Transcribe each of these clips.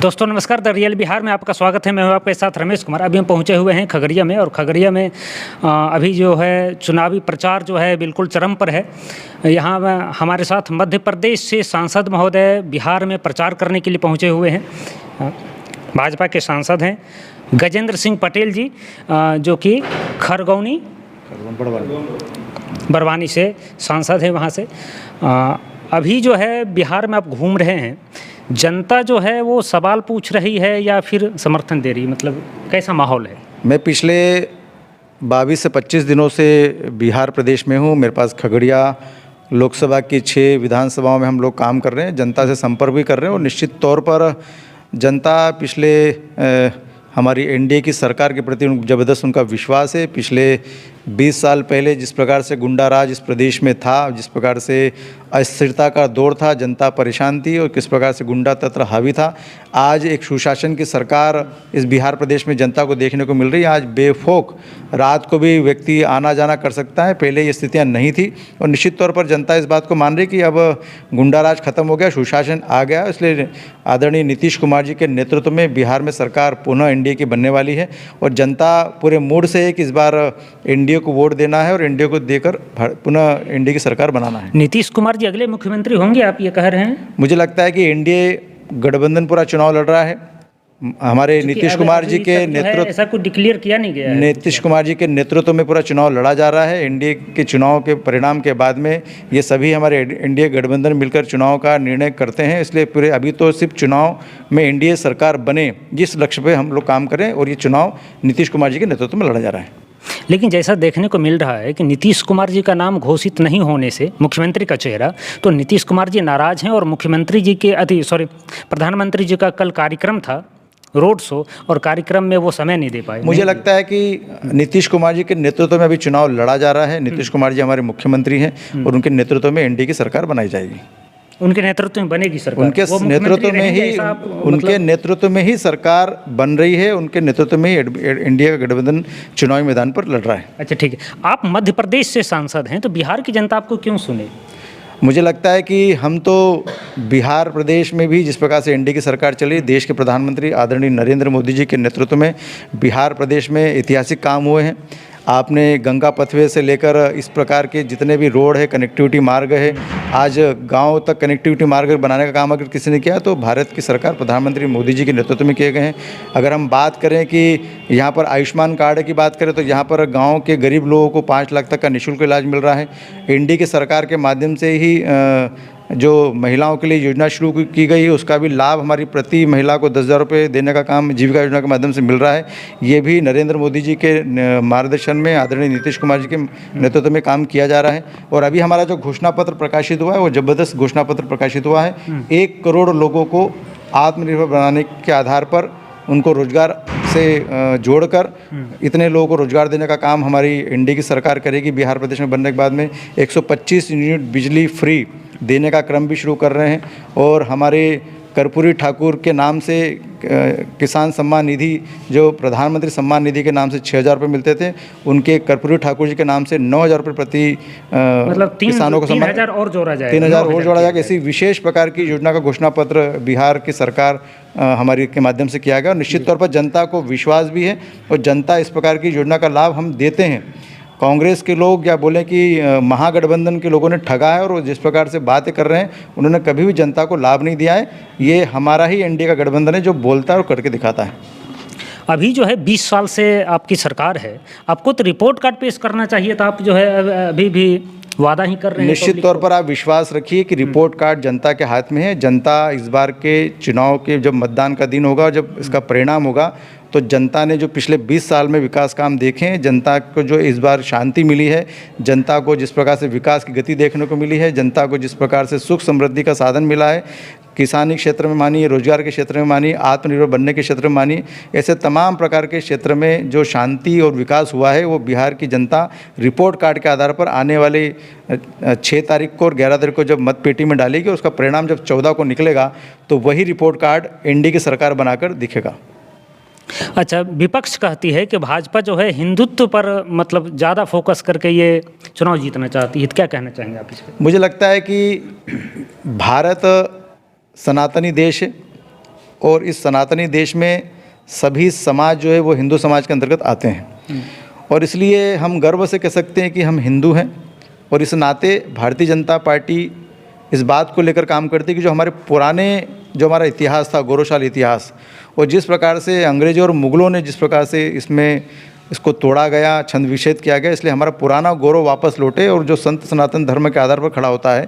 दोस्तों नमस्कार, the real Bihar में आपका स्वागत है। मैं हूं आपके साथ रमेश कुमार। अभी हम पहुंचे हुए हैं खगड़िया में, और खगड़िया में अभी जो है चुनावी प्रचार जो है बिल्कुल चरम पर है। यहाँ हमारे साथ मध्य प्रदेश से सांसद महोदय बिहार में प्रचार करने के लिए पहुंचे हुए हैं। भाजपा के सांसद हैं गजेंद्र सिंह पटेल जी, जो कि खरगौनी बरवानी से सांसद हैं वहाँ से। अभी जो है बिहार में आप घूम रहे हैं, जनता जो है वो सवाल पूछ रही है या फिर समर्थन दे रही है, मतलब कैसा माहौल है? मैं पिछले 22 से 25 दिनों से बिहार प्रदेश में हूँ। मेरे पास खगड़िया लोकसभा की 6 विधानसभाओं में हम लोग काम कर रहे हैं, जनता से संपर्क भी कर रहे हैं। और निश्चित तौर पर जनता पिछले हमारी एनडीए की सरकार के प्रति ज़बरदस्त उनका विश्वास है। पिछले 20 साल पहले जिस प्रकार से गुंडा राज इस प्रदेश में था, जिस प्रकार से अस्थिरता का दौर था, जनता परेशान थी और किस प्रकार से गुंडा तंत्र हावी था, आज एक सुशासन की सरकार इस बिहार प्रदेश में जनता को देखने को मिल रही है। आज बेखौफ रात को भी व्यक्ति आना जाना कर सकता है, पहले ये स्थितियां नहीं थी। और निश्चित तौर पर जनता इस बात को मान रही कि अब गुंडा राज खत्म हो गया, सुशासन आ गया। इसलिए आदरणीय नीतीश कुमार जी के नेतृत्व में बिहार में सरकार पुनः एनडीए की बनने वाली है। और जनता पूरे मूड से है कि इस बार एनडीए को वोट देना है और एनडीए को देकर पुनः एनडीए की सरकार बनाना है। नीतीश कुमार जी अगले मुख्यमंत्री होंगे, आप ये कह रहे हैं? मुझे लगता है कि एनडीए गठबंधन पूरा चुनाव लड़ रहा है। हमारे नीतीश कुमार जी के नेतृत्व, ऐसा कुछ डिक्लेयर किया नहीं गया है। नीतीश कुमार जी के नेतृत्व में पूरा चुनाव लड़ा जा रहा है। एनडीए के चुनाव के परिणाम के बाद में ये सभी हमारे एनडीए गठबंधन मिलकर चुनाव का निर्णय करते हैं। इसलिए पूरे अभी तो सिर्फ चुनाव में एनडीए सरकार बने, जिस लक्ष्य पे हम लोग काम करें, और ये चुनाव नीतीश कुमार जी के नेतृत्व में लड़ा जा रहा है। लेकिन जैसा देखने को मिल रहा है कि नीतीश कुमार जी का नाम घोषित नहीं होने से मुख्यमंत्री का चेहरा, तो नीतीश कुमार जी नाराज हैं। और मुख्यमंत्री जी के प्रधानमंत्री जी का कल कार्यक्रम था, रोड शो, और कार्यक्रम में वो समय नहीं दे पाए। मुझे लगता है कि नीतीश कुमार जी के नेतृत्व में अभी चुनाव लड़ा जा रहा है। नीतीश कुमार जी हमारे मुख्यमंत्री हैं और उनके नेतृत्व में एनडीए की सरकार बनाई जाएगी। उनके नेतृत्व में बनेगी सरकार? उनके नेतृत्व में ही सरकार बन रही है। उनके नेतृत्व में ही इंडिया का गठबंधन चुनावी मैदान पर लड़ रहा है। अच्छा, ठीक है। आप मध्य प्रदेश से सांसद हैं, तो बिहार की जनता आपको क्यों सुने? मुझे लगता है कि हम तो बिहार प्रदेश में भी जिस प्रकार से एनडीए की सरकार चली, देश के प्रधानमंत्री आदरणीय नरेंद्र मोदी जी के नेतृत्व में बिहार प्रदेश में ऐतिहासिक काम हुए हैं। आपने गंगा पथवे से लेकर इस प्रकार के जितने भी रोड है, कनेक्टिविटी मार्ग है, आज गांव तक कनेक्टिविटी मार्ग बनाने का काम अगर किसी ने किया तो भारत की सरकार प्रधानमंत्री मोदी जी के नेतृत्व में किए गए हैं। अगर हम बात करें कि यहाँ पर आयुष्मान कार्ड की बात करें तो यहाँ पर गांव के गरीब लोगों को 5 लाख तक का निःशुल्क इलाज मिल रहा है। एनडीए की सरकार के माध्यम से ही जो महिलाओं के लिए योजना शुरू की गई है, उसका भी लाभ हमारी प्रति महिला को 10,000 रुपये देने का काम जीविका योजना के माध्यम से मिल रहा है। ये भी नरेंद्र मोदी जी के मार्गदर्शन में आदरणीय नीतीश कुमार जी के नेतृत्व में काम किया जा रहा है। और अभी हमारा जो घोषणा पत्र प्रकाशित हुआ है, वो जबरदस्त घोषणा पत्र प्रकाशित हुआ है। 1 करोड़ लोगों को आत्मनिर्भर बनाने के आधार पर उनको रोजगार से जोड़कर इतने लोगों को रोजगार देने का काम हमारी एनडीए की सरकार करेगी। बिहार प्रदेश में बनने के बाद में 125 यूनिट बिजली फ्री देने का क्रम भी शुरू कर रहे हैं। और हमारे कर्पूरी ठाकुर के नाम से किसान सम्मान निधि, जो प्रधानमंत्री सम्मान निधि के नाम से 6,000 रुपये मिलते थे, उनके कर्पूरी ठाकुर जी के नाम से 9,000 रुपये प्रति मतलब किसानों को 3,000 और जोड़ा जाएगा। 3,000 और जोड़ा जाएगा। ऐसी विशेष प्रकार की योजना का घोषणा पत्र बिहार की सरकार हमारी के माध्यम से किया गया। और निश्चित तौर पर जनता को विश्वास भी है और जनता इस प्रकार की योजना का लाभ हम देते हैं। कांग्रेस के लोग या बोलें कि महागठबंधन के लोगों ने ठगा है और जिस प्रकार से बातें कर रहे हैं, उन्होंने कभी भी जनता को लाभ नहीं दिया है। ये हमारा ही एनडीए का गठबंधन है जो बोलता है और करके दिखाता है। अभी जो है 20 साल से आपकी सरकार है, आपको तो रिपोर्ट कार्ड पेश करना चाहिए था। आप जो है अभी भी वादा ही कर रहे हैं। निश्चित तौर पर आप विश्वास रखिए कि रिपोर्ट कार्ड जनता के हाथ में है। जनता इस बार के चुनाव के जब मतदान का दिन होगा, जब इसका परिणाम होगा, तो जनता ने जो पिछले 20 साल में विकास काम देखे हैं, जनता को जो इस बार शांति मिली है, जनता को जिस प्रकार से विकास की गति देखने को मिली है, जनता को जिस प्रकार से सुख समृद्धि का साधन मिला है, किसानी क्षेत्र में मानिए, रोजगार के क्षेत्र में मानिए, आत्मनिर्भर बनने के क्षेत्र में मानिए, ऐसे तमाम प्रकार के क्षेत्र में जो शांति और विकास हुआ है, वो बिहार की जनता रिपोर्ट कार्ड के आधार पर आने वाले 6 तारीख को और 11 तारीख को जब मत पेटी में डालेगी, उसका परिणाम जब 14 को निकलेगा तो वही रिपोर्ट कार्ड एनडीए की सरकार बनाकर दिखेगा। अच्छा, विपक्ष कहती है कि भाजपा जो है हिंदुत्व पर मतलब ज़्यादा फोकस करके ये चुनाव जीतना चाहती है, तो क्या कहना चाहेंगे आप इस पर? मुझे लगता है कि भारत सनातनी देश है और इस सनातनी देश में सभी समाज जो है वो हिंदू समाज के अंतर्गत आते हैं और इसलिए हम गर्व से कह सकते हैं कि हम हिंदू हैं। और इस नाते भारतीय जनता पार्टी इस बात को लेकर काम करती है कि जो हमारे पुराने जो हमारा इतिहास था, गौरवशाली इतिहास, और जिस प्रकार से अंग्रेजों और मुग़लों ने जिस प्रकार से इसको तोड़ा गया, छंद विच्छेद किया गया, इसलिए हमारा पुराना गौरव वापस लौटे और जो संत सनातन धर्म के आधार पर खड़ा होता है,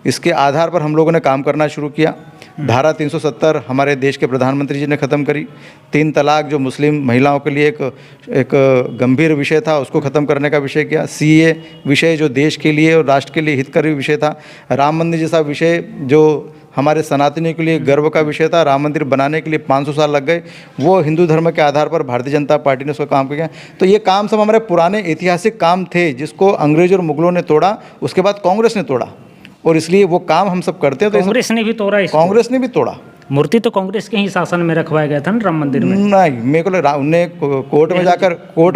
इसके आधार पर हम लोगों ने काम करना शुरू किया। धारा 370 हमारे देश के प्रधानमंत्री जी ने ख़त्म करी। 3 तलाक जो मुस्लिम महिलाओं के लिए एक गंभीर विषय था, उसको ख़त्म करने का विषय किया। CA विषय जो देश के लिए और राष्ट्र के लिए हितकारी विषय था। राम मंदिर जैसा विषय जो हमारे सनातनियों के लिए गर्व का विषय था, राम मंदिर बनाने के लिए 500 साल लग गए, वो हिंदू धर्म के आधार पर भारतीय जनता पार्टी ने उसका काम किया। तो ये काम सब हमारे पुराने ऐतिहासिक काम थे जिसको अंग्रेजों और मुग़लों ने तोड़ा, उसके बाद कांग्रेस ने तोड़ा और इसलिए वो काम हम सब करते हैं। तो कांग्रेस ने भी तोड़ा इसको? कांग्रेस ने भी तोड़ा। मूर्ति तो कांग्रेस के ही शासन में रखवाया गया था ना राम मंदिर में? नहीं, मेरे को उन्हें कोर्ट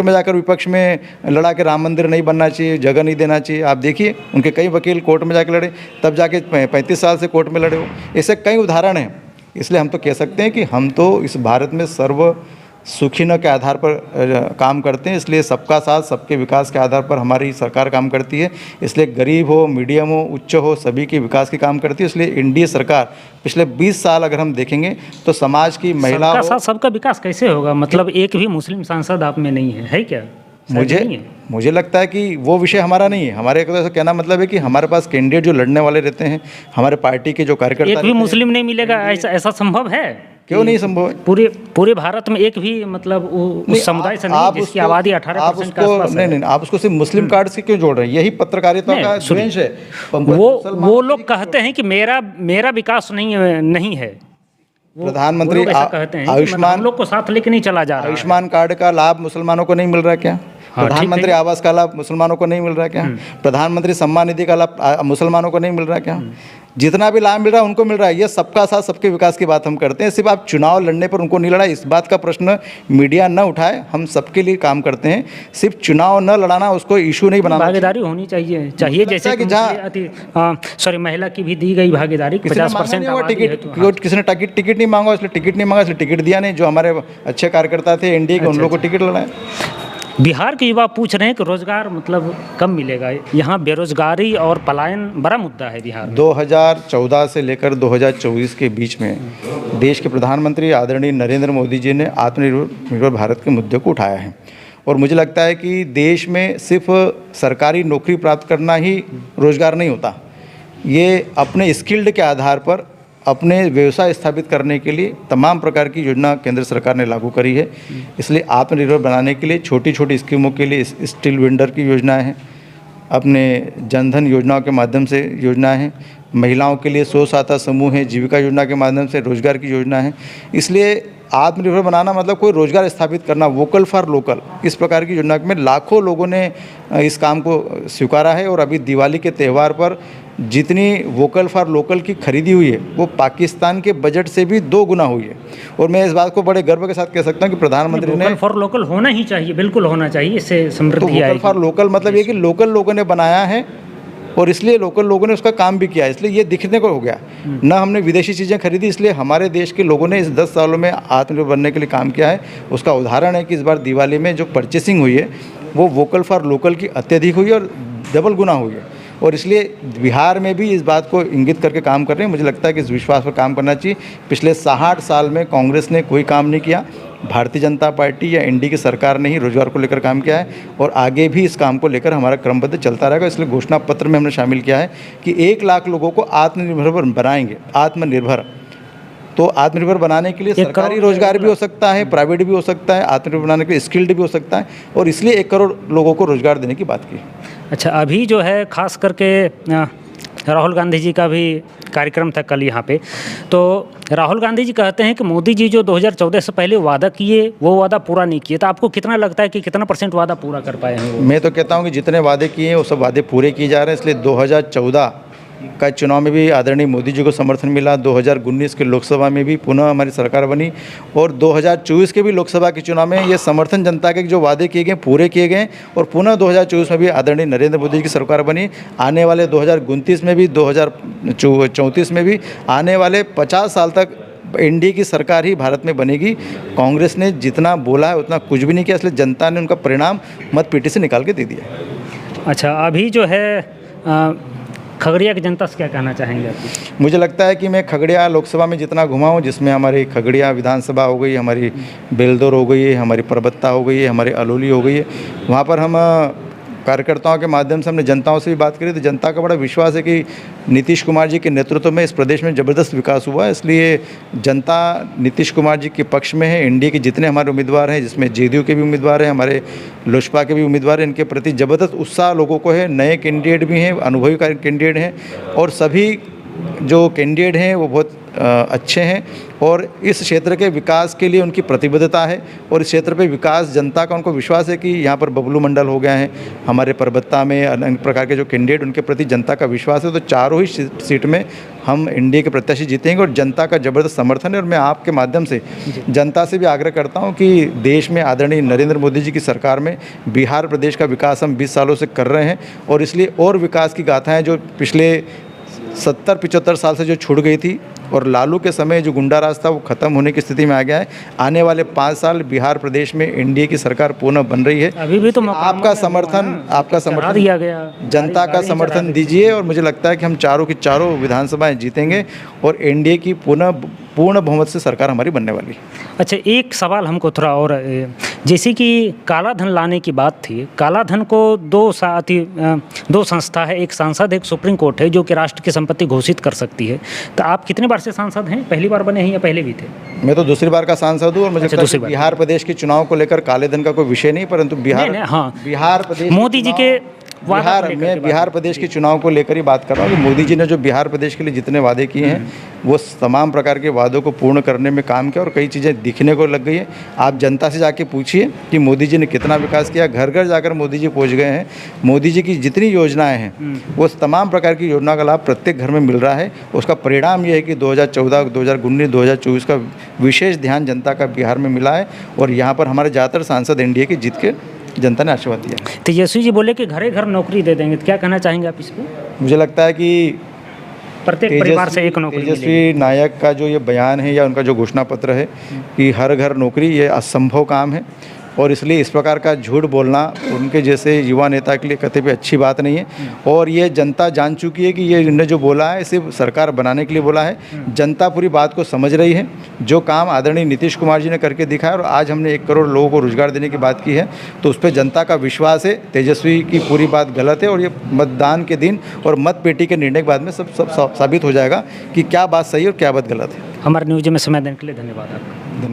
में जाकर विपक्ष में लड़ा के राम मंदिर नहीं बनना चाहिए, जगह नहीं देना चाहिए। आप देखिए उनके कई वकील कोर्ट में जाकर लड़े, तब जाके 35 साल से कोर्ट में लड़े हो। ऐसे कई उदाहरण हैं। इसलिए हम तो कह सकते हैं कि हम तो इस भारत में सर्व सुखी न के आधार पर काम करते हैं। इसलिए सबका साथ सबके विकास के आधार पर हमारी सरकार काम करती है। इसलिए गरीब हो, मीडियम हो, उच्च हो, सभी के विकास की काम करती है। इसलिए एनडीए सरकार पिछले 20 साल अगर हम देखेंगे तो समाज की महिला सबका साथ सबका विकास कैसे होगा? मतलब एक भी मुस्लिम सांसद आप में नहीं है क्या? मुझे लगता है कि वो विषय हमारा नहीं है। हमारे को ऐसा कहना मतलब है कि हमारे पास कैंडिडेट जो लड़ने वाले रहते हैं, हमारे पार्टी के जो कार्यकर्ता, एक भी मुस्लिम नहीं मिलेगा, ऐसा संभव है? क्यों नहीं संभव है? पूरे भारत में एक भी मतलब उस समुदाय से नहीं जिसकी आबादी 18% के आसपास है। नहीं, आप उसको सिर्फ मुस्लिम कार्ड से क्यों जोड़ रहे हैं? यही पत्रकारिता का द्वेष है। वो लोग कहते हैं कि मेरा विकास नहीं है। प्रधानमंत्री कहते हैं आयुष्मान, हम लोग को साथ लेके नहीं चला जा रहा। आयुष्मान कार्ड का लाभ मुसलमानों को नहीं मिल रहा है क्या? प्रधानमंत्री आवास का लाभ मुसलमानों को नहीं मिल रहा है क्या? प्रधानमंत्री सम्मान निधि का लाभ मुसलमानों को नहीं मिल रहा है क्या? जितना भी लाभ मिल रहा है उनको मिल रहा है। ये सबका साथ सबके विकास की बात हम करते हैं। सिर्फ आप चुनाव लड़ने पर उनको नहीं लड़ा, इस बात का प्रश्न मीडिया न उठाए। हम सबके लिए काम करते हैं। सिर्फ चुनाव न लड़ाना, उसको इशू नहीं बनाना। भागीदारी होनी चाहिए जैसे कि जहाँ महिला की भी दी गई भागीदारी 50%। किसी ने टिकट नहीं मांगा, इसलिए टिकट नहीं मांगा, इसलिए टिकट दिया नहीं। जो हमारे अच्छे कार्यकर्ता थे एनडीए के, उन लोगों को टिकट लड़ाए। बिहार के युवा पूछ रहे हैं कि रोजगार मतलब कब मिलेगा? यहाँ बेरोजगारी और पलायन बड़ा मुद्दा है बिहार में। 2014 से लेकर 2024 के बीच में देश के प्रधानमंत्री आदरणीय नरेंद्र मोदी जी ने आत्मनिर्भर भारत के मुद्दे को उठाया है। और मुझे लगता है कि देश में सिर्फ सरकारी नौकरी प्राप्त करना ही रोजगार नहीं होता। ये अपने स्किल्ड के आधार पर अपने व्यवसाय स्थापित करने के लिए तमाम प्रकार की योजना केंद्र सरकार ने लागू करी है। इसलिए आत्मनिर्भर बनाने के लिए छोटी छोटी स्कीमों के लिए स्टील वेंडर की योजनाएं हैं, अपने जनधन योजनाओं के माध्यम से योजनाएं हैं, महिलाओं के लिए स्व-सहायता समूह है, जीविका योजना के माध्यम से रोजगार की योजना है। इसलिए आत्मनिर्भर बनाना मतलब कोई रोजगार स्थापित करना, वोकल फॉर लोकल, इस प्रकार की योजना में लाखों लोगों ने इस काम को स्वीकारा है। और अभी दिवाली के त्यौहार पर जितनी वोकल फॉर लोकल की खरीदी हुई है वो पाकिस्तान के बजट से भी 2 गुना हुई है। और मैं इस बात को बड़े गर्व के साथ कह सकता हूँ कि प्रधानमंत्री ने वोकल फॉर लोकल होना ही चाहिए, बिल्कुल होना चाहिए, इससे समृद्धि आएगी। वोकल फॉर लोकल मतलब ये कि लोकल लोगों ने बनाया है और इसलिए लोकल लोगों ने उसका काम भी किया, इसलिए ये दिखने को हो गया। न हमने विदेशी चीज़ें खरीदी, इसलिए हमारे देश के लोगों ने इस 10 सालों में आत्मनिर्भर बनने के लिए काम किया है। उसका उदाहरण है कि इस बार दिवाली में जो परचेसिंग हुई है वो वोकल फॉर लोकल की अत्यधिक हुई और डबल गुना हुई है। और इसलिए बिहार में भी इस बात को इंगित करके काम कर रहे हैं। मुझे लगता है कि इस विश्वास पर काम करना चाहिए। पिछले 60 साल में कांग्रेस ने कोई काम नहीं किया, भारतीय जनता पार्टी या एनडीए की सरकार ने ही रोजगार को लेकर काम किया है और आगे भी इस काम को लेकर हमारा क्रमबद्ध चलता रहेगा। इसलिए घोषणा पत्र में हमने शामिल किया है कि 1 लाख लोगों को आत्मनिर्भर बनाएंगे। आत्मनिर्भर तो आत्मनिर्भर बनाने के लिए सरकारी रोजगार भी हो सकता है, प्राइवेट भी हो सकता है, आत्मनिर्भर बनाने के लिए स्किल्ड भी हो सकता है और इसलिए 1 करोड़ लोगों को रोजगार देने की बात की। अच्छा, अभी जो है खास करके राहुल गांधी जी का भी कार्यक्रम था कल यहाँ पे, तो राहुल गांधी जी कहते हैं कि मोदी जी जो 2014 से पहले वादा किए वो वादा पूरा नहीं किए। तो आपको कितना लगता है कि कितना % वादा पूरा कर पाए हैं? मैं तो कहता हूँ कि जितने वादे किए हैं वो सब वादे पूरे किए जा रहे हैं। इसलिए 2014 का चुनाव में भी आदरणीय मोदी जी को समर्थन मिला, 2019 के लोकसभा में भी पुनः हमारी सरकार बनी और 2024 के भी लोकसभा के चुनाव में ये समर्थन जनता के जो वादे किए गए पूरे किए गए और पुनः 2024 में भी आदरणीय नरेंद्र मोदी जी की सरकार बनी। आने वाले 2029 में भी, 2034 में भी, आने वाले 50 साल तक एनडीए की सरकार ही भारत में बनेगी। कांग्रेस ने जितना बोला है उतना कुछ भी नहीं किया, इसलिए जनता ने उनका परिणाम मत पेटी से निकाल के दे दिया। अच्छा, अभी जो है खगड़िया की जनता से क्या कहना चाहेंगे आप? मुझे लगता है कि मैं खगड़िया लोकसभा में जितना घुमा हूँ, जिसमें हमारी खगड़िया विधानसभा हो गई, हमारी बेलदौर हो गई है, हमारी परबत्ता हो गई है, हमारी अलौली हो गई है, वहाँ पर हम कार्यकर्ताओं के माध्यम से हमने जनताओं से भी बात करी, तो जनता का बड़ा विश्वास है कि नीतीश कुमार जी के नेतृत्व में इस प्रदेश में ज़बरदस्त विकास हुआ है। इसलिए जनता नीतीश कुमार जी के पक्ष में है। एनडीए के जितने हमारे उम्मीदवार हैं, जिसमें जेडीयू के भी उम्मीदवार हैं, हमारे लोजपा के भी उम्मीदवार हैं, इनके प्रति ज़बरदस्त उत्साह लोगों को है। नए कैंडिडेट भी हैं, अनुभवी कैंडिडेट हैं, और सभी जो कैंडिडेट हैं वो बहुत अच्छे हैं और इस क्षेत्र के विकास के लिए उनकी प्रतिबद्धता है। और इस क्षेत्र पे विकास जनता का उनको विश्वास है कि यहाँ पर बबलू मंडल हो गए हैं, हमारे परबत्ता में अनेक प्रकार के जो कैंडिडेट, उनके प्रति जनता का विश्वास है। तो चारों ही सीट में हम एनडीए के प्रत्याशी जीतेंगे और जनता का ज़बरदस्त समर्थन है। और मैं आपके माध्यम से जनता से भी आग्रह करता हूँ कि देश में आदरणीय नरेंद्र मोदी जी की सरकार में बिहार प्रदेश का विकास हम 20 सालों से कर रहे हैं, और इसलिए और विकास की गाथाएँ जो पिछले 70-75 साल से जो छूट गई थी, और लालू के समय जो गुंडा राज था वो खत्म होने की स्थिति में आ गया है। आने वाले 5 साल बिहार प्रदेश में एनडीए की सरकार पुनः बन रही है। अभी भी तो आपका समर्थन दिया गया, जनता का समर्थन दीजिए, और मुझे लगता है कि हम चारों की चारों विधानसभाएं जीतेंगे और एनडीए की पूर्ण बहुमत से सरकार हमारी बनने वाली। अच्छा, एक सवाल हमको थोड़ा और, जैसे कि काला धन लाने की बात थी, काला धन को दो संस्था है, एक सांसद, एक सुप्रीम कोर्ट है, जो कि राष्ट्र की संपत्ति घोषित कर सकती है। तो आप कितने बार से सांसद हैं? पहली बार बने हैं या पहले भी थे? मैं तो दूसरी बार का सांसद हूँ, और मुझे लगता है कि बिहार प्रदेश के चुनाव को लेकर काले धन का कोई विषय नहीं, परंतु बिहार प्रदेश मोदी जी के बिहार प्रदेश के चुनाव को लेकर ही बात कर रहा हूँ कि मोदी जी ने जो बिहार प्रदेश के लिए जितने वादे किए हैं वो तमाम प्रकार के वादों को पूर्ण करने में काम किया, और कई चीज़ें दिखने को लग गई है। आप जनता से जाके पूछिए कि मोदी जी ने कितना विकास किया। घर घर जाकर मोदी जी पहुँच गए हैं। मोदी जी की जितनी योजनाएं हैं वो तमाम प्रकार की योजना का लाभ प्रत्येक घर में मिल रहा है। उसका परिणाम ये है कि 2014, 2019, 2024 का विशेष ध्यान जनता का बिहार में मिला है, और यहाँ पर हमारे ज़्यादातर सांसद एनडीए के जीत के जनता ने आशीर्वाद दिया। तेजस्वी जी बोले कि घरे घर नौकरी दे देंगे, तो क्या कहना चाहेंगे आप इस पर? मुझे लगता है कि प्रत्येक परिवार से एक नौकरी। तेजस्वी नायक का जो ये बयान है या उनका जो घोषणा पत्र है कि हर घर नौकरी, ये असंभव काम है, और इसलिए इस प्रकार का झूठ बोलना उनके जैसे युवा नेता के लिए कतई भी अच्छी बात नहीं है। और ये जनता जान चुकी है कि ये इन्होंने जो बोला है सिर्फ सरकार बनाने के लिए बोला है। जनता पूरी बात को समझ रही है। जो काम आदरणीय नीतीश कुमार जी ने करके दिखाया, और आज हमने 1 करोड़ लोगों को रोजगार देने की बात की है, तो उस पर जनता का विश्वास है। तेजस्वी की पूरी बात गलत है, और ये मतदान के दिन और मत पेटी के निर्णय के बाद में सब साबित हो जाएगा कि क्या बात सही और क्या बात गलत है। हमारे न्यूज़ में समय देने के लिए धन्यवाद आपका।